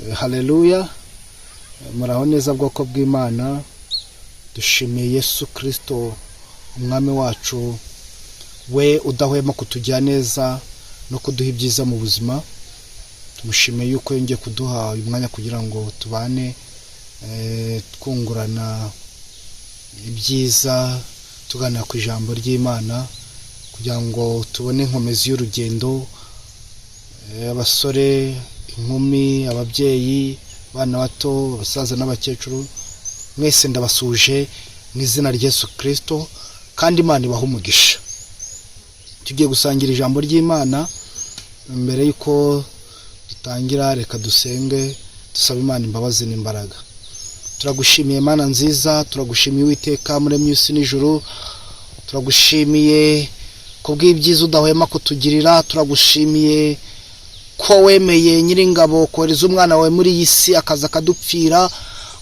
Haleluya. Muraho neza bwoko bw'Imana. Dushimiye Yesu Kristo umwami wacu, we udahwema kutujya neza no kuduha ibyiza mu buzima. Tumushimiye yuko yongeye kuduha uyu mwanya kugira ngo tubane twungurana ibyiza, tuganira ku ijambo ry'Imana kugira ngo tubone inkomezi y'urugendo. Abasore, inkumi, ababyeyi, bana bato, abasaza n'abakecuru, mwese ndabasuje mu izina rya Yesu Kristo, kandi Imana ibaha umugisha. Tugiye gusangira ijambo ry'Imana. Mbere yuko dutangira, reka dusenge dusaba Imana imbabazi n'imbaraga. Turagushimiye Imana nziza, turagushimiye Uwiteka muremyi w'isi n'ijuru, turagushimiye kubw'ibyiza udahwema kutugirira, turagushimiye ko wemeye Nyiringabo kohereza umwana wawe muri iyi si akaza akadupfira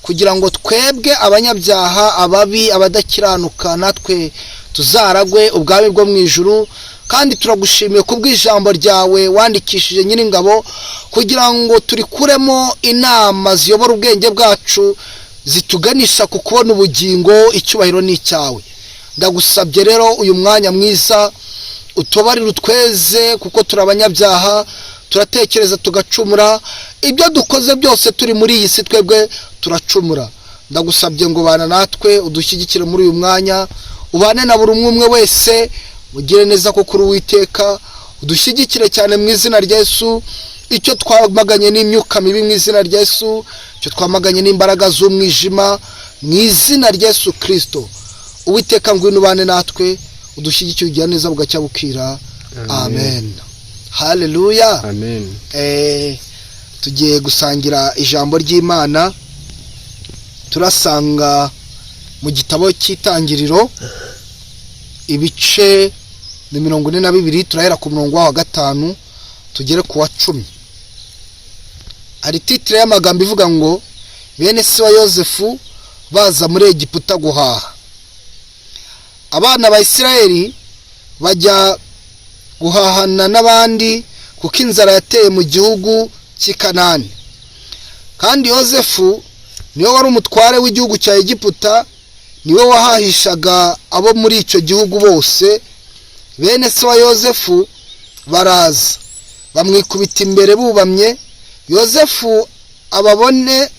kugira ngo twebwe abanyabyaha, ababi, abadakiranuka, natwe tuzaragwe ubwami bwo mu ijuru. Kandi turagushimiye kubw'ijambo ryawe wandikishije Nyiringabo kugira ngo turikuremo inama ziyobora ubwenge bwacu, zituganisha ku kubona ubugingo. Icyubahiro ni icyawe. Ndagusabye rero uyu mwanya mwiza utubarire utweze, kuko turi abanyabyaha, turatekereza tugacumura, ibyo dukoze byose turi muri iyi si twebwe turacumura. Ndagusabye ngo bana natwe, udushyigikire muri uyu mwanya, ubane na buri umwe wese, ugire neza ko kuri Uwiteka, udushyigikire cyane mu izina rya Yesu. Icyo twamaganye n'imyuka mibi mu izina rya Yesu, icyo twamaganye n'imbaraga z'umwijima mu izina rya Yesu Kristo. Uwiteka ngwino ubane natwe, udushyigikire ugira neza bugacya bukira. Amen. Haleluya. Amen. Tugiye gusangira ijambo ry'Imana. Turasanga mu gitabo cy'Itangiriro ibice 42, turahera ku murongo wa 5 tugere ku wa 10. Ari titre y'amagambo ivuga ngo bene se wa Yosefu baza muri Egiputa guhaha. Abana ba Isirayeli bajya guhahana n'abandi kuko inzara yateye mu gihugu cy'i Kanani. Kandi Yosefu niwe wari umutware w'igihugu cya Egiputa, niwe wahahishaga abo muri icyo gihugu bose. Bene se wa Yosefu baraza bamwikubita imbere bubamye. Yosefu ababone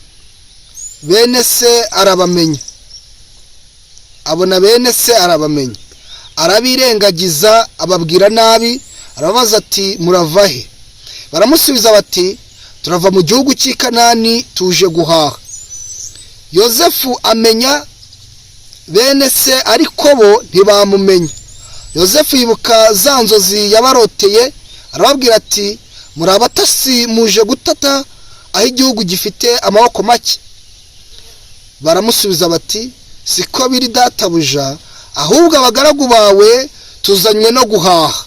bene se arabamenya, abona bene se arabamenya, arabirengagiza, ababwira nabi, arabaza ati murava he? Baramusubiza bati turava mu gihugu cy'i Kanani tuje guhaha. Yosefu amenya bene se, ariko bo ntibamumenya. Yosefu yibuka za nzozi yabaroteye, arababwira ati muri abatasi muje gutata aho igihugu gifite amaboko make? Baramusubiza bati siko biri databuja, ahubwo abagaragu bawe tuzanywe no guhaha.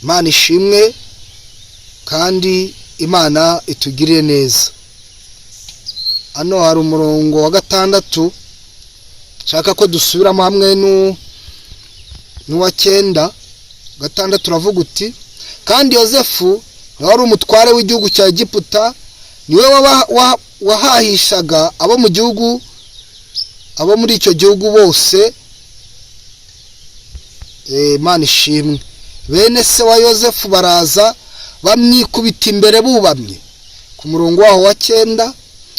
Imana ishimwe kandi Imana itugirire neza. Hano hari umurongo wa 6 nshaka ko dusubiramo hamwe n'uwa 9. 6 turavuga uti kandi Yosefu niwe wari umutware w'igihugu cya Egiputa, niwe wahahishaga abo mu gihugu, abo muri icyo gihugu bose. Imana ishimwe. Bene se wa Yosefu baraza bamwikubita imbere bubamye. Ku murongo waho wa 9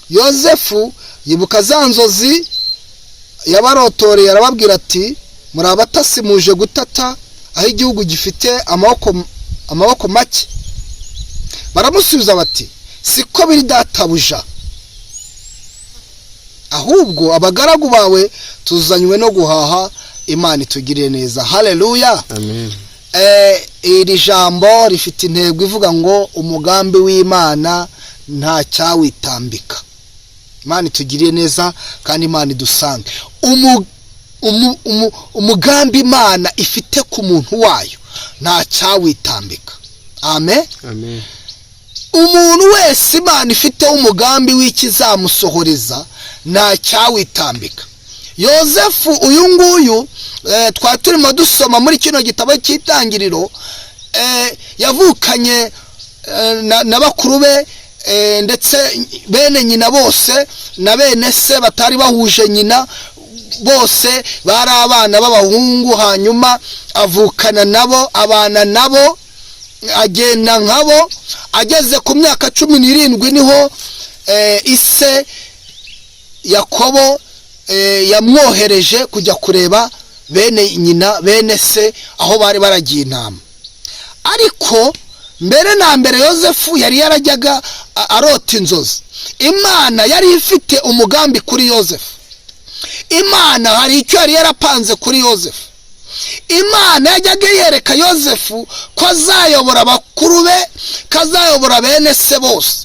Yosefu yibuka za nzozi yabarotoreye, arababwira ati muri abatasi muje gutata aho igihugu gifite amaboko make? Baramusubiza bati siko biri databuja, ahubwo abagaragu bawe tuzanywe no guhaha. Imana itugirire neza. Haleluya. Amen. Iri jambo rifite intego ivuga ngo umugambi w'Imana nta cyawitambika. Imana itugirire neza kandi Imana idusange. Umugambi Imana ifite ku muntu wayo nta cyawitambika. Amen. Amen. Umuntu wese Imana ifite umugambi w'ikizamusohoreza nta cyawitambika. Yosefu uyu nguyu twaturimo dusoma muri kino gitabo cy'Itangiriro, yavukanye na bakuru be ndetse bene nyina bose na bene se batari bahuje nyina bose bari abana b'abahungu. Hanyuma avukana nabo, abana nabo, agenda nkabo. Ageze ku myaka 17 niho ise Yakobo yamwohereje kujya kureba bene nyina bene se aho bari baragiye intama. Ariko mbere na mbere Yosefu yari yarajyaga arota inzozi. Imana yari ifite umugambi kuri Yosefu. Imana hari icyo yari yarapanze kuri Yosefu. Imana yajyaga yereka Yosefu ko azayobora bakuru be, kazayobora bene se bose,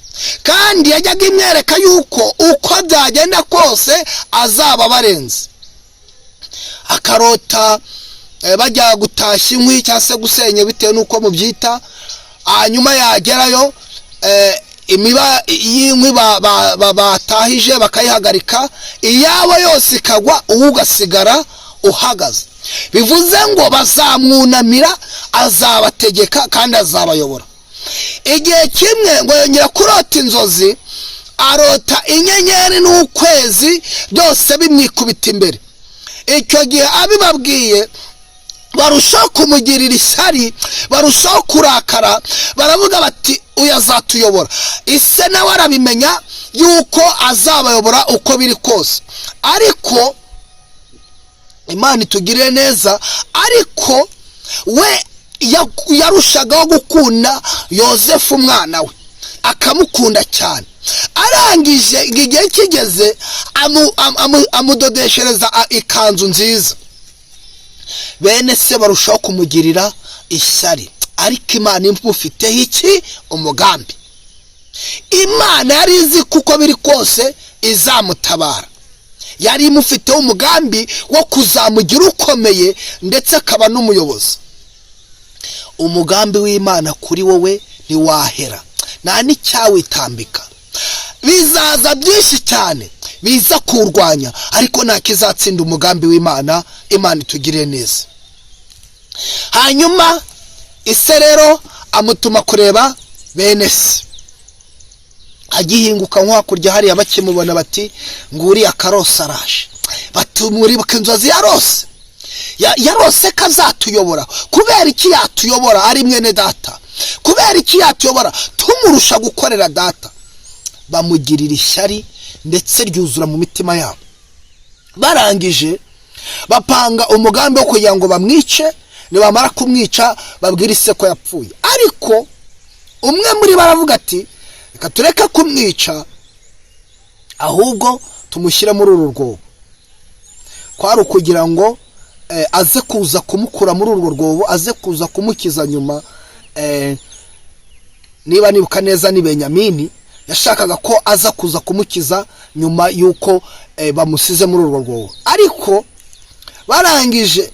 kandi yajyaga imwereka yuko uko byagenda kose azaba barenze. Akarota bajya gutashya inkwi cyangwa se gusenya bitewe nuko mubyita. Hanyuma yagerayo imiba y'inkwi batahije bakayihagarika, iyabo yose ikagwa, ugasigara uhagaze. Bivuze ngo bazamwunamira, azabategeka kandi azabayobora. Igihe kimwe ngo yongera kurota inzozi, arota inyenyeri n'ukwezi byose bimwikubita imbere. Icyo gihe abibabwiye barushaho kumugirira ishyari, barushaho kurakara, baravuga bati uyu azatuyobora. Ise nawe arabimenya yuko azabayobora uko biri kose. Ariko Imana itugirire neza, ariko we yarushagaho gukunda Yosefu umwana we, akamukunda cyane. Arangije igihe kigeze amudodeshereza ikanzu nziza. Bene se barushaho kumugirira ishyari, ariko Imana imufiteho iki? Umugambi. Imana yari izi kuko biri kose izamutabara. Yari imufiteho umugambi wo kuzamugira ukomeye ndetse akaba n'umuyobozi. Umugambi w'Imana kuri wowe ntiwahera, nta n'icyawitambika. Bizaza byinshi cyane biza kurwanya, ariko nta kizatsinda umugambi w'Imana. Imana itugirire neza. Hanyuma ise rero amutuma kureba bene se. Agihinguka nko hakurya hariya bakimubona bati nguri akarosa araje. Batumuribuka inzozi yarose. Yarose kazatuyobora. Kubera iki yatuyobora ari mwene data? Kubera iki yatuyobora? Tumurusha gukorera data. Bamugirira ishyari ndetse ryuzura mu mitima yabo. Barangije bapanga umugambi wo kugira ngo bamwice. Nibamara kumwica babwira ise ko yapfuye. Ariko umwe muri baravuga ati reka tureka kumwica, ahubwo tumushyire muri uru rwobo. Kwari ukugira ngo aze kuza kumukura muri urwo rwobo, aze kuza kumukiza nyuma. Niba nibuka neza ni Benyamini yashakaga ko aza kuza kumukiza nyuma yuko bamusize muri urwo rwobo. Ariko barangije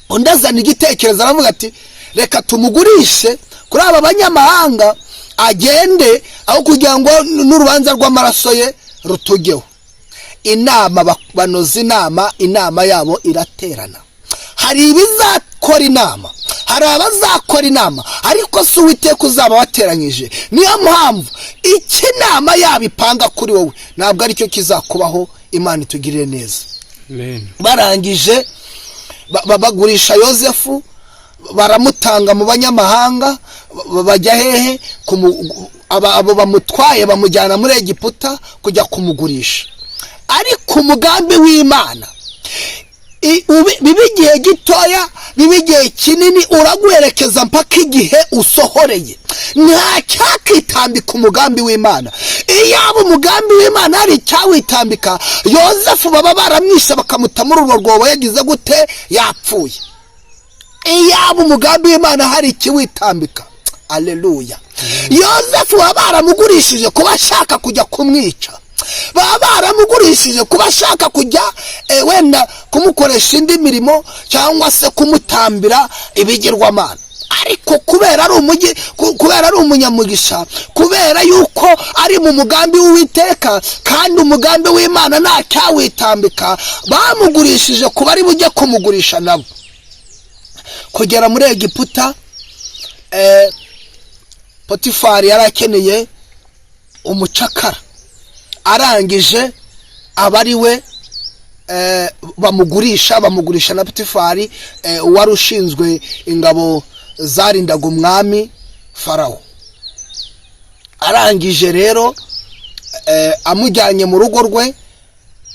undi azana igitekerezo aravuga ati reka tumugurishe kuri aba banyamahanga agende, aho kugira ngo n'urubanza rw'amaraso ye rutugeho. Inama banoza inama yabo iraterana. Hari ibizakora inama, hari abazakora inama, ariko si Uwiteka uzaba wateranyije. Niyo mpamvu iki nama yabipanga kuri wowe ntabwo ari cyo kizakubaho. Imana itugirire neza. Amen. Barangije bagurisha Yosefu, baramutanga mu banyamahanga. Bajya hehe? Abo bamutwaye bamujyana muri Egiputa kujya kumugurisha. Ariko umugambi w'Imana bibigiye gitoya, bibigiye kinini, uraguherekeza mpaka igihe usohoreye. Nta cyakitambika umugambi w'Imana. Iyaba umugambi w'Imana hari cyawitambika, Yosefu baba baramwishe bakamuta muri urwo rwobo yagize gute? Yapfuye. Iyaba umugambi w'Imana hari ikiwitambika. Aleluya. Yosefu baba baramugurishije kuba ashaka kujya kumwica. Baba baramugurishije kuba ashaka kujya wenda kumukoresha indi mirimo cyangwa se kumutambira ibigirwamana. Ariko kubera ari umunyamugisha, kubera yuko ari mu mugambi w'Uwiteka kandi umugambi w'Imana nta cyawitambika, bamugurishije kuba ari bujye kumugurisha nabo. Kugera muri Egiputa, Potifari yarakeneye umucakara, arangije aba ari we bamugurisha na Potifari wari ushinzwe ingabo zarindaga umwami Farawo. Arangije rero amujyanye mu rugo rwe,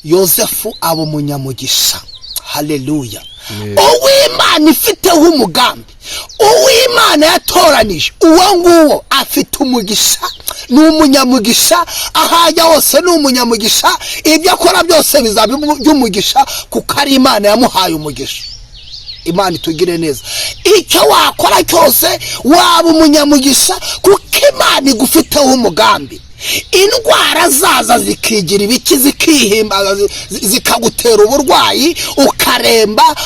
Yosefu aba umunyamugisha. Haleluya. Uw'Imana ifiteho umugambi, uw'Imana yatoranije, uwo nguwo afite umugisha, ni umunyamugisha, ahajya hose ni umunyamugisha, ibyo akora byose bizaba by'umugisha, kuko ari Imana yamuhaye umugisha. Imana itugire neza. Icyo wakora cyose waba umunyamugisha, kuko Imana igufiteho umugambi. Indwara zaza zikigira ibiki, zikihimbaza, zikagutera uburwayi, ukaremba,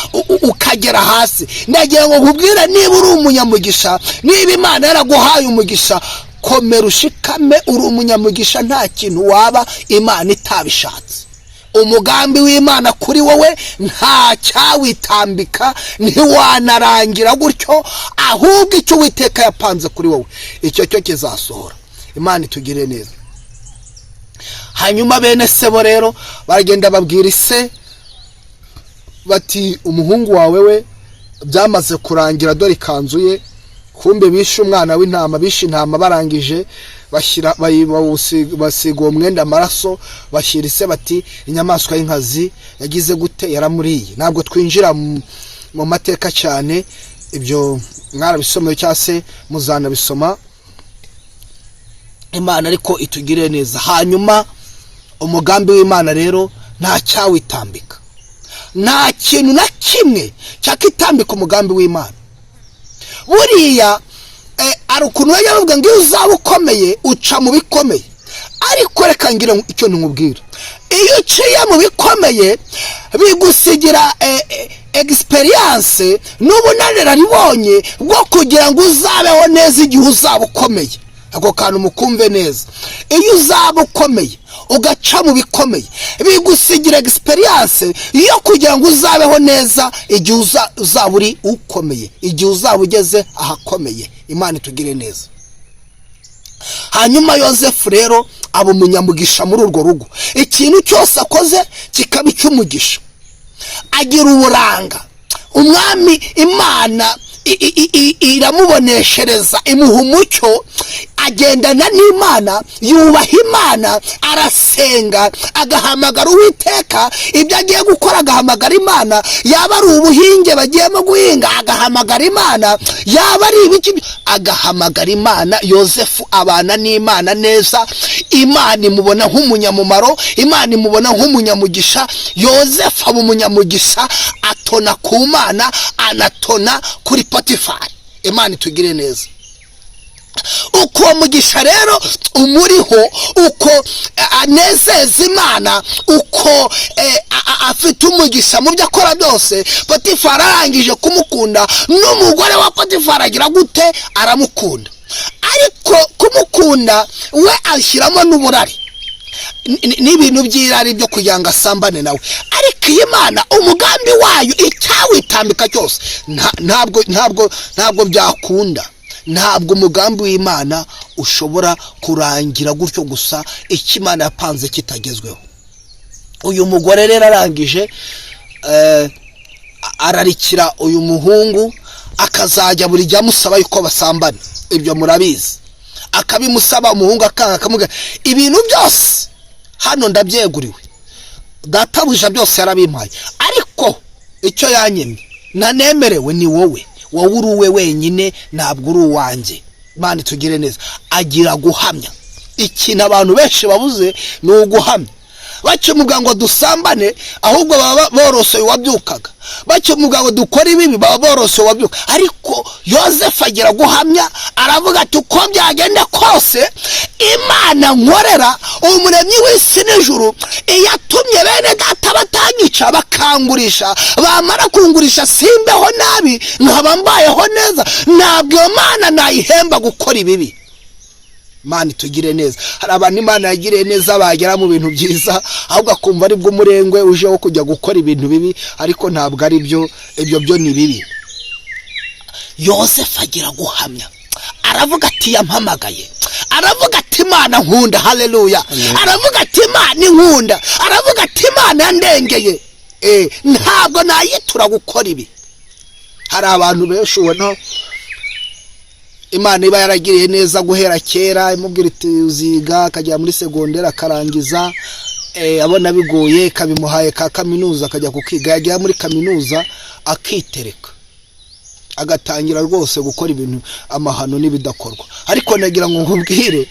ukagera hasi. Ndagira ngo nkubwire, niba uri umunyamugisha, niba Imana yaraguhaye umugisha, komera ushikame, uri umunyamugisha, nta kintu waba Imana itabishatse. Umugambi w'Imana kuri wowe nta cyawitambika, ntiwanarangira gutyo, ahubwo icyo Uwiteka yapanze kuri wowe icyo cyo kizasohora. Imana itugire neza. Hanyuma bene sebo rero baragenda babwira ise bati, umuhungu wawe we byamaze kurangira, dore ikanzu ye. Kumbe bishe umwana w'intama, bishe intama, barangije basiga uwo mwenda amaraso, bashyira ise bati, inyamaswa y'inkazi yagize gute, yaramuriye. Ntabwo twinjira mu mateka cyane, ibyo mwarabisomeye cyangwa se muzanabisoma. Imana ariko itugire neza. Hanyuma umugambi w'Imana rero nta cyawitambika, nta kintu na kimwe cyakitambika umugambi w'Imana. Buriya ari ukuntu bajya bavuga ngo iyo uzaba ukomeye uca mu bikomeye, ariko reka ngira icyo nkubwira, iyo uciye mu bikomeye bigusigira experience n'ubunararibonye bwo kugira ngo uzabeho neza igihe uzaba ukomeye. Ako kantu mukumve neza, iyo uzaba ukomeye ugaca mu bikomeye bigusigira experience yo kugira ngo uzabeho neza igihe uzaba uri ukomeye, igihe uzaba ugeze ahakomeye. Imana itugire neza. Hanyuma Yosefu rero aba umunyamugisha muri urwo rugo, ikintu cyose akoze kikaba icy'umugisha, agira uburanga. Umwami Imana iramuboneshereza, imuha umucyo, agendana n'Imana, yubaha Imana, arasenga, agahamagara Uwiteka. Ibyo agiye gukora agahamagara Imana, yaba ari ubuhinge bagiyemo guhinga agahamagara Imana, yaba ari ibiki agahamagara Imana. Yosefu abana n'Imana neza, Imana imubona nk'umunyamumaro, Imana imubona nk'umunyamugisha. Yosefu aba umunyamugisha, atona ku Mana, anatona kuri Potifari. Imana itugire neza. Uko mugisha rero umuriho, uko anezeza Imana, uko afite umugisha mu byo akora byose, Potifari arangije kumukunda, n'umugore wa Potifari agira gute, aramukunda. Ariko kumukunda we ashyiramo n'uburari n'ibintu by'irari byo kugira ngo asambane nawe. Ariko Imana umugambi wayo icyawitambika cyose ntabwo byakunda. Ntabwo umugambi w'Imana ushobora kurangira gutyo gusa, icyo Imana yapanze kitagezweho. Uyu mugore rero arangije ararikira uyu muhungu, akazajya buri gihe amusaba yuko basambana. Ibyo murabizi, akabimusaba, umuhungu akanga, akamubwira ibintu byose hano ndabyeguriwe, databuja byose yarabimpaye, ariko icyo yanyemye nanemerewe ni wowe uri uwe wenyine, ntabwo uri uwanjye. Imana itugire neza. Agira guhamya. Ikintu abantu benshi babuze ni uguhamya. Bakimuga ngo dusambane, ahubwo baba borosoye wabyukaga. Bakimuga ngo dukora ibibi, baba borosoye wabyuka. Ariko Yosefu agira guhamya, aravuga ati uko byagenda kose Imana nkorera, umuremyi w'isi n'ijuru, iyatumye bene data batanyica bakangurisha, bamara kungurisha simbeho nabi, nkaba mbayeho neza, ntabwo iyo Mana nayihemba gukora ibibi. Imana itugire neza. Hari abantu Imana yagiriye neza bagera mu bintu byiza, ahubwo akumva ari bwo umurengwe uje wo kujya gukora ibintu bibi, ariko ntabwo ari byo, ibyo byo ni bibi. Yosefu agira guhamya, aravuga ati yampamagaye, aravuga ati Imana Imana nkunda, haleluya. Aravuga ati Imana inkunda, aravuga ati Imana yandengeye, ntabwo nayitura gukora ibi. Hari abantu benshi ubona Imana iba yaragiriye neza guhera kera, imubwira iti uziga, akajya muri segonderi akarangiza, abona bigoye, kabimuhaye ka kaminuza akajya kukiga, yajya muri kaminuza akitereka, agatangira rwose gukora ibintu amahano n'ibidakorwa. Ariko nagira ngo nkubwire,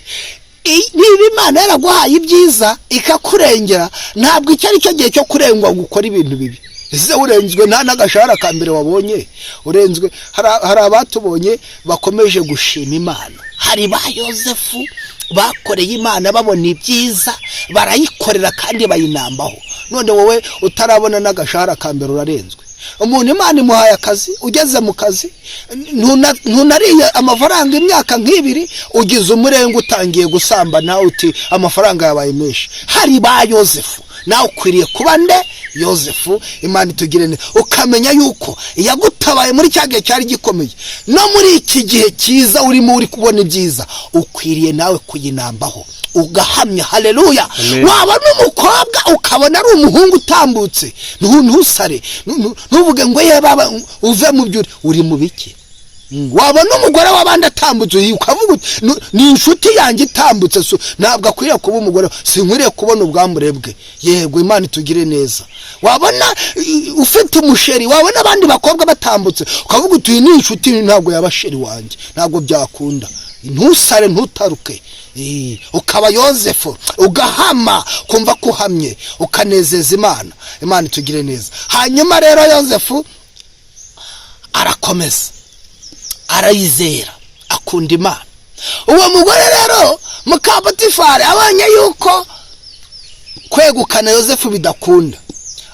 niba Imana yaraguhaye ibyiza ikakurengera, ntabwo icyo ari cyo gihe cyo kurengwa gukora ibintu bibi. Ese urenzwe nta n'agashahara ka mbere wabonye? Urenzwe, hari abatubonye bakomeje gushima Imana. Hari ba Yosefu bakoreye Imana babona ibyiza, barayikorera kandi bayinambaho. None wowe utarabona n'agashahara ka mbere urarenzwe. Umuntu Imana imuhaye akazi, ugeze mu kazi ntunariye amafaranga imyaka nk'ibiri, ugize umurenge utangiye gusambana, uti amafaranga yabaye menshi. Hari ba Yosefu, nawe ukwiriye kuba nde? Yosefu. Imana itugire neza, ukamenya yuko yagutabaye muri cya gihe cyari gikomeye, no muri iki gihe cyiza urimo uri kubona ibyiza, ukwiriye nawe kuyinambaho ugahamya, haleluya. Waba n'umukobwa ukabona ari umuhungu utambutse, ntusare, ntuvuge ngo ye baba uve mu byo uri mu biki. Waba n'umugore w'abandi atambutse, ukavuga ni inshuti yanjye itambutse, ntabwo akwiriye kuba umugore, sinkwiriye kubona ubwambure bwe. Yego, Imana itugire neza. Wabona ufite umusheri, wabona abandi bakobwa batambutse, ukavuga uti ni inshuti, ntabwo yabasheri wanjye, ntabwo byakunda. Ntusare, ntutaruke. Ukaba Yosefu, ugahama, kumva kuhamye, ukanezeza Imana. Imana itugire neza. Hanyuma rero Yosefu arakomeza, arayizera, akunda Imana. Uwo mugore rero muka Potifari abonye yuko kwegukana Yosefu bidakunda,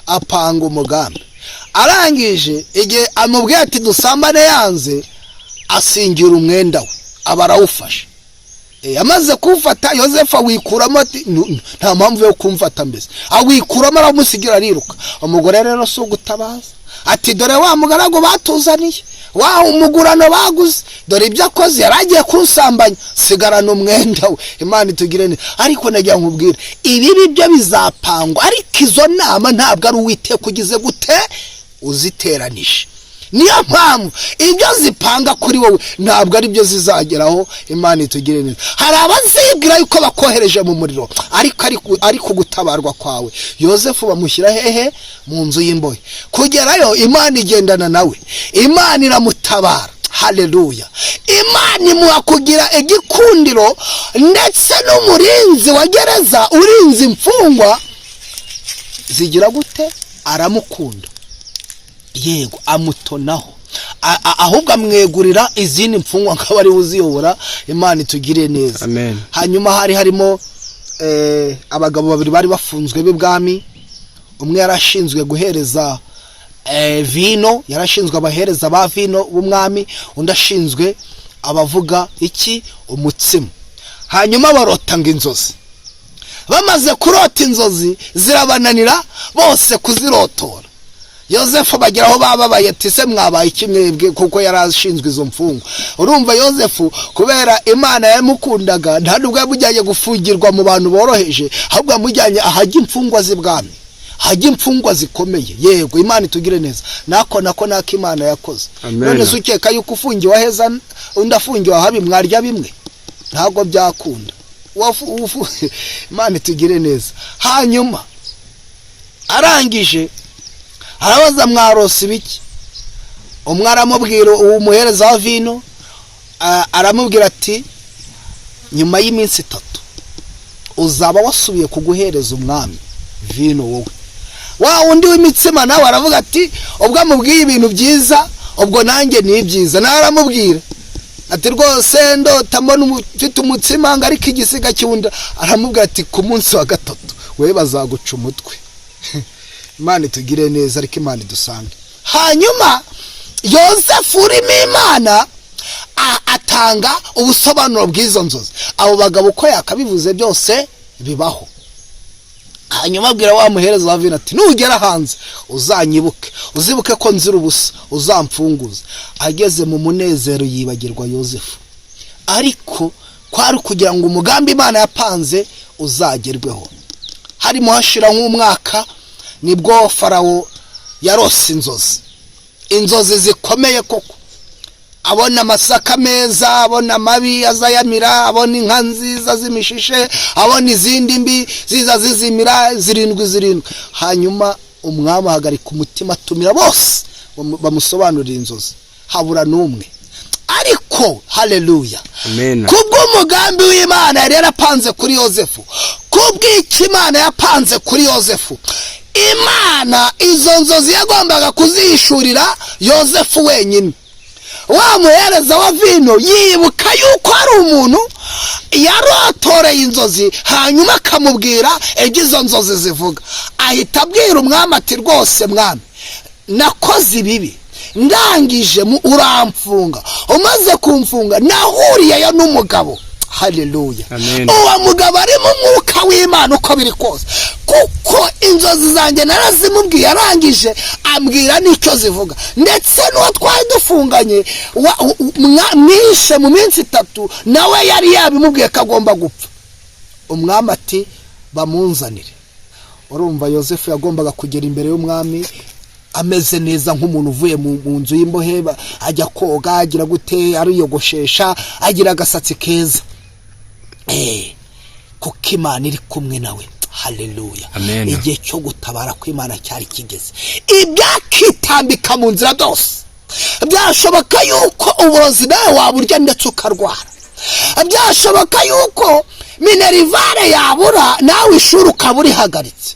apanga umugambi. Arangije igihe amubwiye ati dusambane yanze, asingira umwenda we, abarawufashe. Amaze kufata Yosefu awikuramo, ati nta mpamvu yo kumfata, mbese awikuramo aramusigira ariruka. Umugore rero si ugutabaza, ati dore wa mugaragu batuzaniye, wa umugurano baguze, dore ibyo akoze, yaragiye kunsambanya, sigarana umwenda we. Imana itugire neza. Ariko nagira nkubwire, ibi byo bizapangwa, ariko izo nama ntabwo ari Uwiteka ugize gute uziteranije. Niyo mpamvu ibyo zipanga kuri wowe ntabwo ari byo zizageraho. Imana itugire neza. Hari abazibwira yuko bakohereje mu muriro, ariko gutabarwa kwawe Yosefu bamushyira hehe? Mu nzu y'imbohe. Kugerayo Imana igendana nawe, Imana iramutabara, haleluya. Imana imuha kugira igikundiro, ndetse n'umurinzi wa gereza urinze imfungwa zigira gute? Aramukunda. Yego, amutonaho, ahubwo amwegurira izindi mfungwa nk'abari uziyobora. Imana itugire neza. Amen. Hanyuma hari harimo abagabo babiri bari bafunzwe b'ibwami. Umwe yarashinzwe guhereza vino, yarashinzwe abahereza ba vino b'umwami, undi ashinzwe abavuga iki? Umutsima. Hanyuma barotanga inzozi. Bamaze kurota inzozi zirabananira bose kuzirotora. Yosefu bageraho bababaye, ati se mwabaye iki mwebwe? Kuko yarashinzwe izo mfungwa. Urumva Yosefu kubera Imana yamukundaga, nta nubwo yamujyanye gufungirwa mu bantu boroheje, ahubwo yamujyanye ahajya imfungwa z'ibwami, hajya imfungwa zikomeye. Yego, Imana itugire neza. Nako Imana yakoze. None se ukeka yuko ufungiwe aheza undi afungiwe ahabi mwarya bimwe? Ntabwo byakunda. Imana itugire neza. Hanyuma arangije arabaza, mwarose ibiki? Umwe aramubwira, uwo muhereza wa vino aramubwira ati nyuma y'iminsi 3 uzaba wasubiye kuguhereza umwami vino wowe. Wa undi w'imitsima nawe aravuga ati ubwo amubwiye ibintu byiza, ubwo nanjye ni byiza. Nawe aramubwira ati rwose ndota mbona ufite umutsima ngo ariko igisiga cyunda. Aramubwira ati ku munsi wa 3 wewe bazaguca umutwe. Imana itugire neza, ariko Imana idusange. Hanyuma Yosefu urimo Imana atanga ubusobanuro bw'izo nzozi. Abo bagabo uko yakabivuze byose bibaho. Hanyuma abwira wa muhereza wa vino ati nugera hanze uzanyibuke, uzibuke ko nzira ubusa, uzamfunguza. Ageze mu munezero yibagirwa Yosefu. Ariko kwari kugira ngo umugambi Imana yapanze uzagerweho. Harimo hashira nk'umwaka nibwo Farawo yarose inzozi zikomeye koko, abona amasaka meza, abona amabi azayamira, abona inka nziza z'imishishe, abona izindi mbi ziza zizimira zirindwi. Hanyuma umwami ahagarika umutima, atumira bose bamusobanurira inzozi, habura n'umwe. Ariko haleluya, kubw'umugambi w'Imana yari yarapanze kuri Yozefu, kubw'iki Imana yapanze kuri Yozefu, Imana izo nzozi yagombaga kuzishurira Yozefu wenyine. Wa muhereza wa vino yibuka yuko ari umuntu yarotoreye inzozi, hanyuma akamubwira izo nzozi zivuga. Ahita abwira umwami ati rwose mwami, nakoze ibibi, ndangije uramfunga, umaze kumfunga nahuriyeyo n'umugabo. Haleluya. Uwo mugabo ari mu mwuka w'Imana uko biri kose, kuko inzozi zanjye narazimubwiye, arangije ambwira n'icyo zivuga. Ndetse n'uwo twari dufunganye mwishe mu minsi 3 nawe yari yabimubwiye ko agomba gupfa. Umwami ati bamunzanire. Urumva Yozefu yagombaga kugera imbere y'umwami ameze neza nk'umuntu uvuye mu nzu y'imbohe, ajya koga, agira gute, ariyogoshesha, agira agasatsi keza. Kuko Imana iri kumwe nawe. Haleluya. Igihe cyo gutabara kw'Imana cyari kigeze. Ibyakitambika mu nzira byose, byashoboka yuko uburozi nawe waburya ndetse ukarwara. Byashoboka yuko minerivare yabura nawe ishuri ukaba urihagaritse.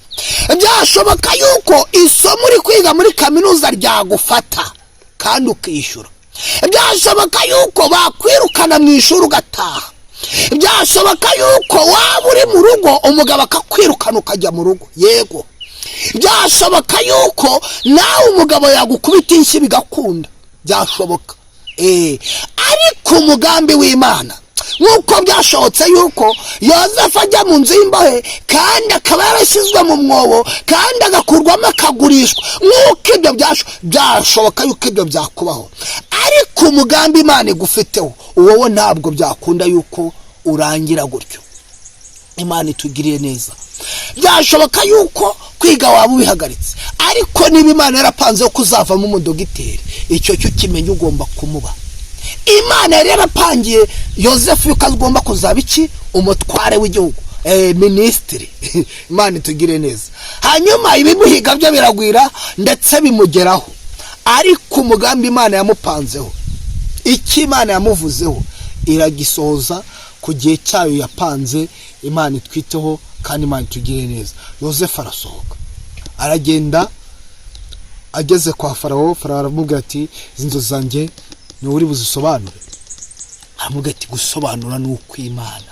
Byashoboka yuko isomo uri kwiga muri kaminuza ryagufata kandi ukishyura. Byashoboka yuko bakwirukana mu ishuri ugataha. Byashoboka yuko waba uri mu rugo umugabo akakwirukana ukajya mu rugo. Yego. Byashoboka yuko nawe umugabo yagukubita inshyi bigakunda. Byashoboka. Ariko umugambi w'Imana, nk'uko byashobotse yuko Yozefu ajya mu nzu y'imbohe kandi akaba yarashyizwe mu mwobo kandi agakurwamo akagurishwa, nk'uko ibyo byashoboka yuko ibyo byakubaho. Ariko umugambi Imana igufiteho wowe ntabwo byakunda yuko urangira gutyo. Imana itugiriye neza. Byashoboka yuko kwiga waba ubihagaritse, ariko niba Imana yarapanze ko uzavamo umudogiteri, icyo cyo kimenye ugomba kumuba. Imana yari yarapangiye Yozefu yuko agomba kuzaba iki? Umutware w'igihugu, ministry. Imana itugire neza. Hanyuma ibimuhiga byo biragwira ndetse bimugeraho. Ariko umugambi Imana yamupanzeho, iki Imana yamuvuzeho, iragisohoza ku gihe cyayo yapanze. Imana itwiteho kandi Imana itugire neza. Yozefu arasohoka, aragenda, ageze kwa Farawo. Farawo aramubwira ati izi nzozi zanjye ni uri buzisobanure. Aramubwira ati gusobanura ni ukw'Imana,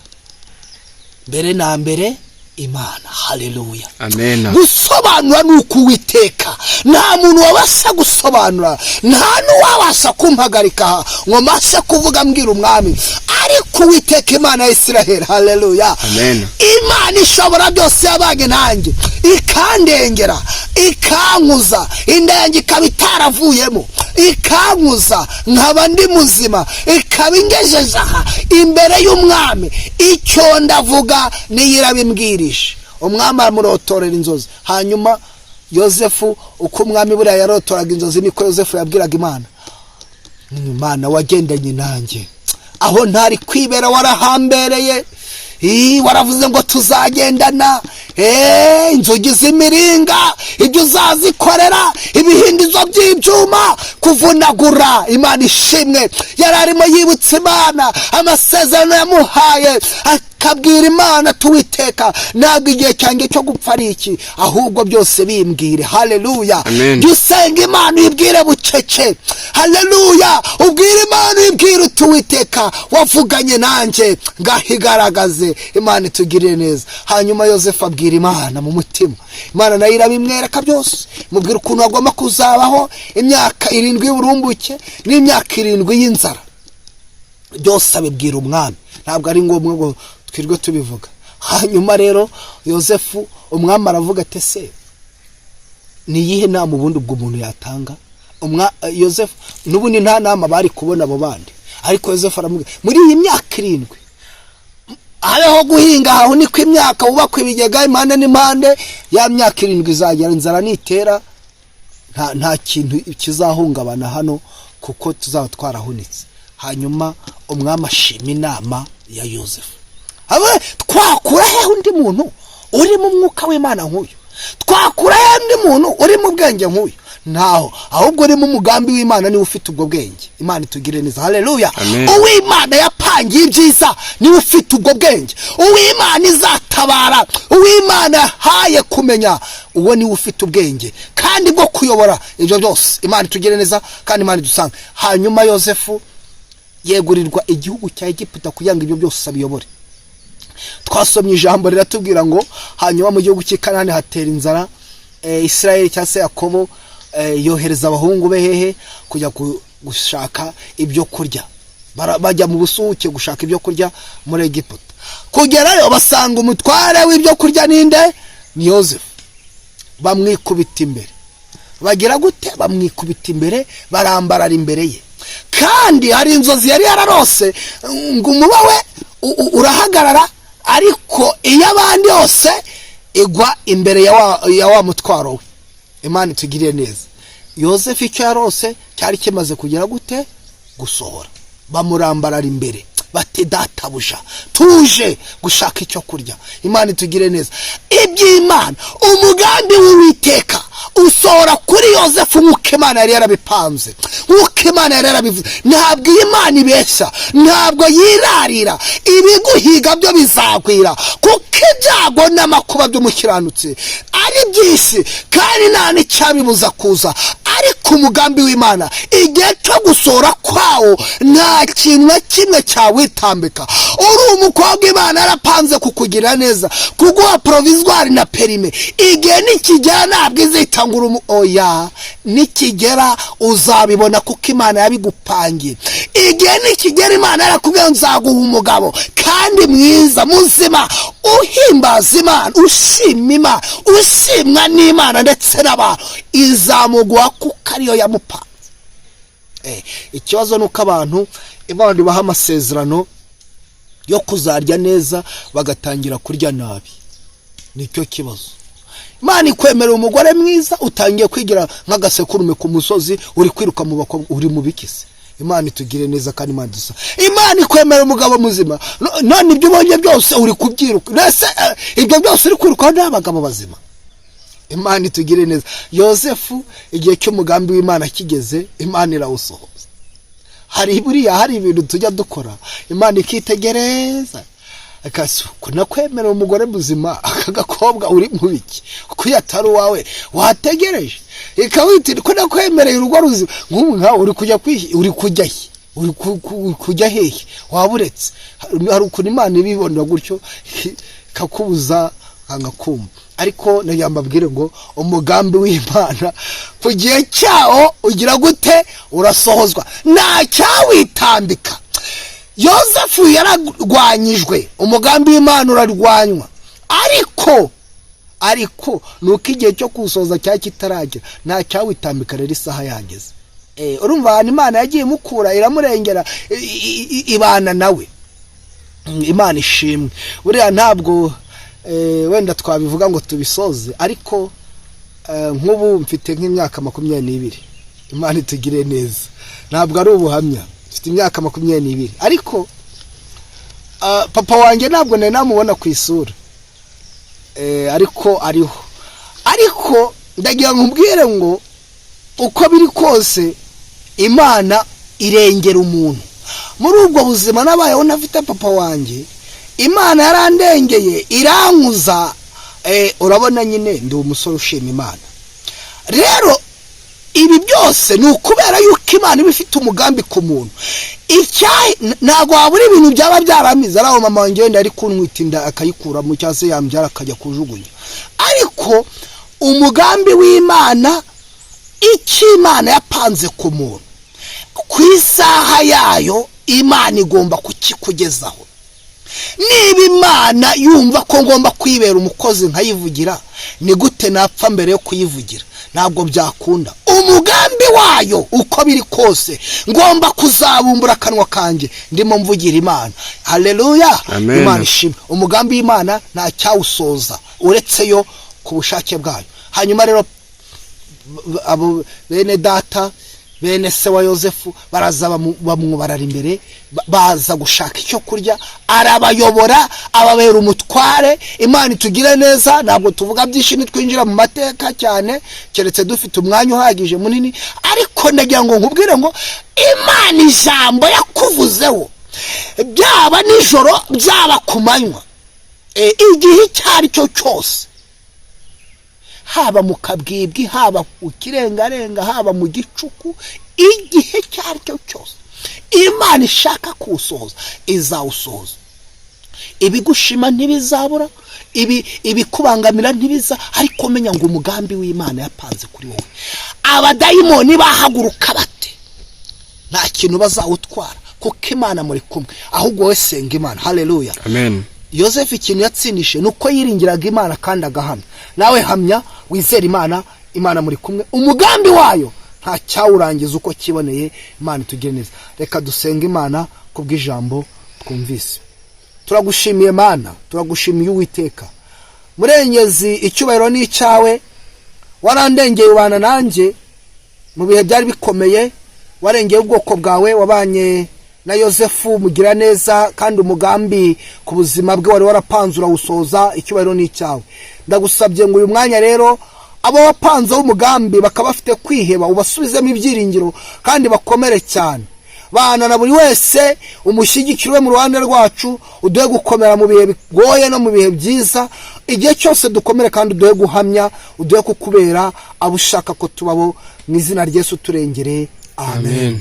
mbere na mbere Imana. Haleluya. Amen. Gusobanura ni ukuwiteka. Nta muntu wabasha gusobanura, nta n'uwabasha kumpagarika ngo mbashe kuvuga mbwira umwami, ariko Uwiteka Imana ya Isiraheli. Haleluya. Amen. Imana ishobora byose yabanye nanjye, ikandengera, ikankuza, inda yanjye ikaba itaravuyemo, ikankuza nkaba ndi muzima, ikaba ingejeje aha imbere y'umwami. Icyo ndavuga niyo irabimbwirisha. Umwami aramurotorera inzozi. Hanyuma Yozefu, uko umwami buriya yarotoraga inzozi niko Yozefu yabwiraga Imana. Imana wagendanye nanjye aho ntari kwibera, warahambereye. Waravuze ngo tuzagendana, inzugi z'imiringa ibyo uzazikorera, ibihindizo by'ibyuma kuvunagura. Imana ishimwe, yararimo yibutsa Imana amasezerano yamuhaye, akabwira Imana tuwiteka ntabwo igihe cyanjye cyo gupfa ari iki, ahubwo byose bimbwire. Haleluya. Dusenga Imana uyibwire bucece. Haleluya. Ubwire Imana uyibwire tuwiteka wavuganye nanjye ngahigaragaze. Imana itugirire neza. Hanyuma Yozefu abwira Imana mu mutima. Imana nayo irabimwereka byose, mubwira ukuntu agomba kuzabaho imyaka 7 y'uburumbuke n'imyaka 7 y'inzara. Byose abibwira umwami, ntabwo ari ngombwa ngo twirwe tubivuga. Hanyuma rero Yozefu, umwami aravuga ati se ni yihe nama ubundi ubwo umuntu yatanga? Yozefu n'ubundi nta nama bari kubona abo bandi, ariko Yozefu aramubwira muri iyi myaka 7 abeho guhinga aho niko imyaka wubakwa ibigega impande n'impande, ya myaka 7 izagera inzara nitera nta kintu kizahungabana hano kuko tuzaba twarahunitse. Hanyuma umwami ashima inama ya Yosefu. Abe twakura he undi muntu uri mu mwuka w'Imana nk'uyu? Twakura he undi muntu uri mu bwenge nk'uyu? Ntaho, ahubwo uri mu mugambi w'Imana niwe ufite ubwo bwenge. Imana itugire neza. Haleluya. Uw'Imana yapangiye ibyiza niwe ufite ubwo bwenge. Uw'Imana izatabara, uw'Imana haye kumenya, uwo niwe ufite ubwenge kandi bwo kuyobora ibyo byose. Imana itugire neza kandi Imana idusanga. Hanyuma Yosefu yegurirwa igihugu cya Egiputa kugira ngo ibyo byose abiyobore. Twasomye ijambo riratubwira ngo hanyuma mu gihugu cy'Ikanani hatera inzara. Israeli cyangwa se Yakobo yohereza abahungu be hehe kujya gushaka ibyo kurya. Bajya mu busuke gushaka ibyo kurya muri Egiputa. Kugerayo basanga umutware w'ibyo kurya ninde? Ni Yosefu. Bamwikubita imbere. Bagira gute? Bamwikubita imbere, barambarara imbere ye. Kandi hari inzozi yari yararose ngo umuba we urahagarara, ariko iyo abandi yose igwa imbere ya wa mutwaro we. Imana itugiriye neza. Yosefu icyo yarose cyari kimaze kugira gute? Gusohora. Bamurambarara imbere bati databuja tuje gushaka icyo kurya. Imana itugire neza. Iby'Imana umugambi w'Uwiteka usohora kuri Yosefu nk'uko Imana yari yarabipanze, nk'uko Imana yari yarabivuze. Ntabwo Imana ibeshya, ntabwo yirarira. Ibiguhiga byo bizagwira kuko ibyago n'amakuba by'umukiranutsi ari byinshi kandi nta n'icyabibuza kuza. Ariko umugambi w'Imana igihe cyo gusohora kwawo nta kintu na kimwe cyawitambika. Uri umukobwa Imana yarapanze kukugira neza, kuguha provisoire na perime. Igihe nikigera ntabwo izitangura oya, nikigera uzabibona kuko Imana yabigupangiye. Igihe nikigera Imana yarakubwiye nzaguha umugabo kandi mwiza muzima uhimbaza Imana, ushima Imana, ushimwa n'Imana ndetse n'abantu, izamuguha kuko ariyo yamupanze. Ikibazo nuko abantu Imana ibaha amasezerano yo kuzarya neza bagatangira kurya nabi. Nicyo kibazo. Imana ikwemera umugore mwiza utangiye kwigira nk'agasekurume ku musozi uri kwiruka mu bakobwa uri mu bikisi. Imana itugire neza kandi Imana dusa. Imana ikwemera umugabo muzima, none ibyo ubonye byose uri kubyiruka. Nese ibyo byose uri kwiruka n'abagabo bazima. Imana itugire neza. Yosefu igihe cy'umugambi w'Imana kigeze, Imana irawusohoza. Hari ibintu tujya dukora Imana ikitegereza akasuko nakwemera umugore muzima akagakobwa uri mu biki kuko yatari wawe wategereje ikawitira ko nakwemereye urugo ruzima nk'umwe uri kujya hehe waburetse. Hari ukuntu Imana ibibonera gutyo kakubuza angakumva. Ariko nayambabwire ngo umugambi w'Imana ku gihe cyawo ugira gute? Urasohozwa. Nta cyawitambika. Yosefu yaragwanyijwe, umugambi w'Imana urarwanywa. Ariko nuko igihe cyo kusoza cya kitaragera nta cyawitambika. Rero isaha yageze. Urumva Imana yagiye mukura iramurengera ibana nawe. Imana ishimwe. Buriya ntabwo wenda twabivuga ngo tubisoze, ariko nk'ubu mfite nk'imyaka 22. Imana itugire neza. Ntabwo ari ubuhamya. Mfite imyaka 22. Ariko papa wanjye ntabwo nari namubona ku isura. Ariko ariho. Ariko ndagira nkubwire ngo uko biri kose Imana irengera umuntu. Muri ubwo buzima nabayeho ntafite papa wanjye, Imana yarandengeye irankuza. Urabona nyine ndi umusore ushima Imana. Rero ibi byose ni ukubera yuko Imana ibifite umugambi ku muntu. Ntabwo wabura ibintu byaba byaramize. Araho mama wanjye wenda ari kuntwitinda akayikura mu cyase yambyara akajya kujugunya. Ariko umugambi w'Imana, icyo Imana yapanze ku muntu ku isaha yayo, Imana igomba kukikugezaho. niba Imana yumva ko ngomba kwibera umukozi nkayivugira, ni gute napfa mbere yo kuyivugira? Ntabwo byakunda. Umugambi wayo uko biri kose ngomba kuzabumbura akanwa kanjye ndimo mvugira Imana. Haleluya. Imana ishimwe. Umugambi w'Imana nta cyawusoza uretse yo ku bushake bwayo. Hanyuma rero abo bene data, bene se wa Yosefu baraza bamwubarara imbere, baza gushaka icyo kurya, arabayobora, ababera umutware. Imana itugire neza, ntabwo tuvuga byinshi nitwinjira mu mateka cyane keretse dufite umwanya uhagije munini, ariko ndagira ngo nkubwire ngo Imana ijambo yakuvuzeho byaba nijoro byaba kumanywa, igihe cyari cyo cyose, haba mu kabwibwi, haba mu kirengarenga, haba mu gicuku, igihe cyari cyo cyose Imana ishaka kuwusohoza izawusohoza. Ibigushima ntibizabura, ibikubangamira ntibiza, ariko menya ngo umugambi w'Imana yapanze kuri wowe. Abadayimoni bahaguruka bate, nta kintu bazawutwara, kuko Imana muri kumwe. Ahubwo wowe senga Imana. Haleluya. Amen. Yosefu ikintu yatsindishe nuko yiringiraga Imana kandi agahamya. Nawe hamya, wizera Imana, Imana muri kumwe, umugambi wayo nta cyawurangiza uko kiboneye. Imana itugire neza. Reka dusenga Imana kubw'ijambo twumvise. Turagushimiye Mana, turagushimiye Uwiteka Murengezi, icyubahiro ni icyawe. Warandengeye ubana nanjye mu bihe byari bikomeye, warengeye ubwoko bwawe, wabanye na Yosefu mugira neza, kandi umugambi ku buzima bwe wari warapanzura usoza. Icyubahiro ni icyawe. Ndagusabye ngo uyu mwanya rero abo wapanze umugambi bakaba bafite kwiheba, ubasubizemo ibyiringiro kandi bakomere cyane. Bana na buri wese umushyigikirwe mu ruhande rwacu, uduhe gukomera mu bihe bigoye no mu bihe byiza. Igihe cyose dukomere kandi uduhe guhamya, uduhe kukubera abo ushaka ko tubabo. Mu izina rya Yesu turengere. Amen.